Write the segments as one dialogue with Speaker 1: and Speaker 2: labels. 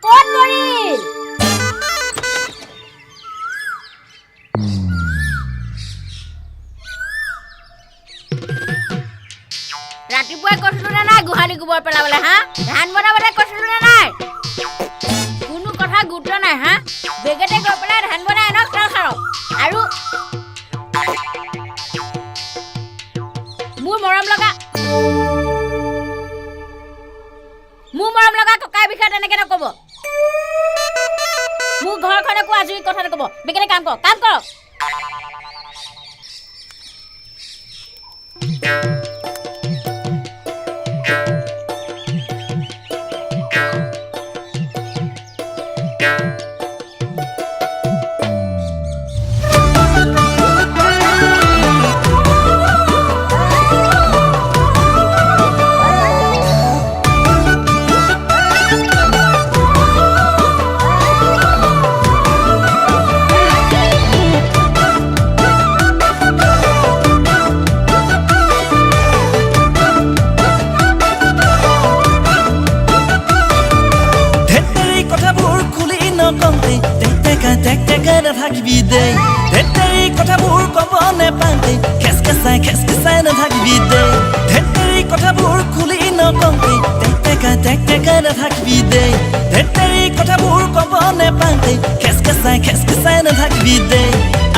Speaker 1: ক'ত মৰিল ৰাতিপুৱাই কৈছিলো নে নাই গোহালি গোবৰ পেলাবলৈ হা ধান বনাবলৈ কৈছিলো নে নাই কোনো কথা গুৰুত্ব নাই হা বেগেতে গৈ পেলাই ধান বনাই আনক চাউল খাৰক আৰু মোৰ মৰম লগা ককাই বিষয়ে তেনেকে নকব মোৰ ঘৰখনকো আজৰি কথা নকব বেগেতে কাম কৰক
Speaker 2: থাকিবি দেই ধেতেৰি কথাবোৰ ক'ব নেপাওঁতে খেচকেচাই নাথাকিবি দেই ধেতেৰি কথাবোৰ খুলি নকওঁতে টেক নাথাকিবি দেই ধেতেৰি কথাবোৰ ক'ব নেপাওঁতে খেচকেচাই নাথাকিবি দেই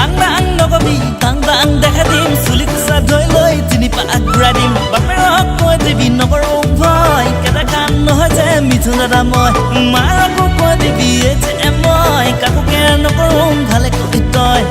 Speaker 2: আং নকবি দাং দেখা দিম চুলি কোচা ধৈ লৈ 3 পাক ঘূৰাই দিম বাপেৰক কৈ দিবি নকৰো ভয় কেইটা কাম নহয় যে মিথুন দাদা মই মাৰকো কৈ দিবি যে মই কাকো কেয়াৰ নকৰো ভালে কবি তই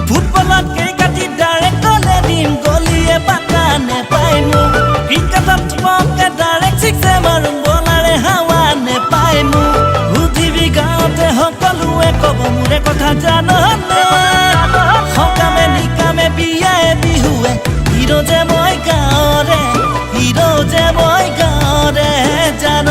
Speaker 2: ফুটবলত কেই কাটি ডাইৰেক্ট গলে দিম গলিয়ে পাতা নেপাই মোক ক্ৰিকেটত চুপকে ডাইৰেক্ট ছিক্সে মাৰো বলাৰে হাৱা নেপাই মোক সুধিবি গাঁৱতে সকলোৱে ক'ব মোৰে কথা জাননে সকামে নিকামে বিয়ায়ে বিহুৱে হিৰো যে মই গাঁৱৰে জান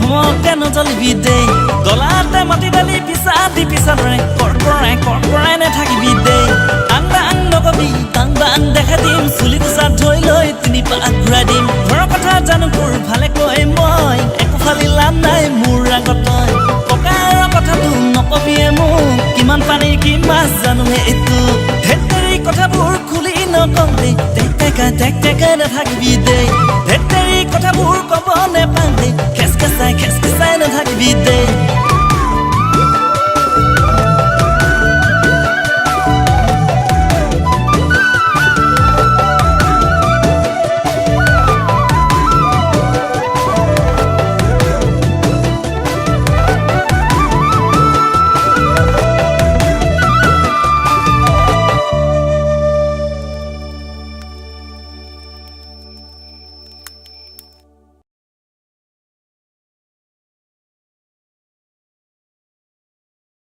Speaker 2: ভমকে নজলিবি দেই গলাতে মাটি ডালি পিছা ধৰে কৰ্কৰাই নাথাকিবি দেই আং নকবি দাং দেখা দিম চুলি কোচা ধৈ লৈ 3 পাক ঘূৰাই দিম ঘৰৰ কথা জানো তোৰ ভালে কৈ মই একো ফালি লাভ নাই মোৰ আগত তই ককাৰৰ কথাটো নকবিয়ে মোক কিমান পানী কি মাছ জানো এইটো ধেতেৰি কথাবোৰ খুলি নকওঁতে টেক নাথাকিবি দেই ধেতেৰি কথাবোৰ ক'ব নেপাওঁতে খেচকেচাই নাথাকিবি দেই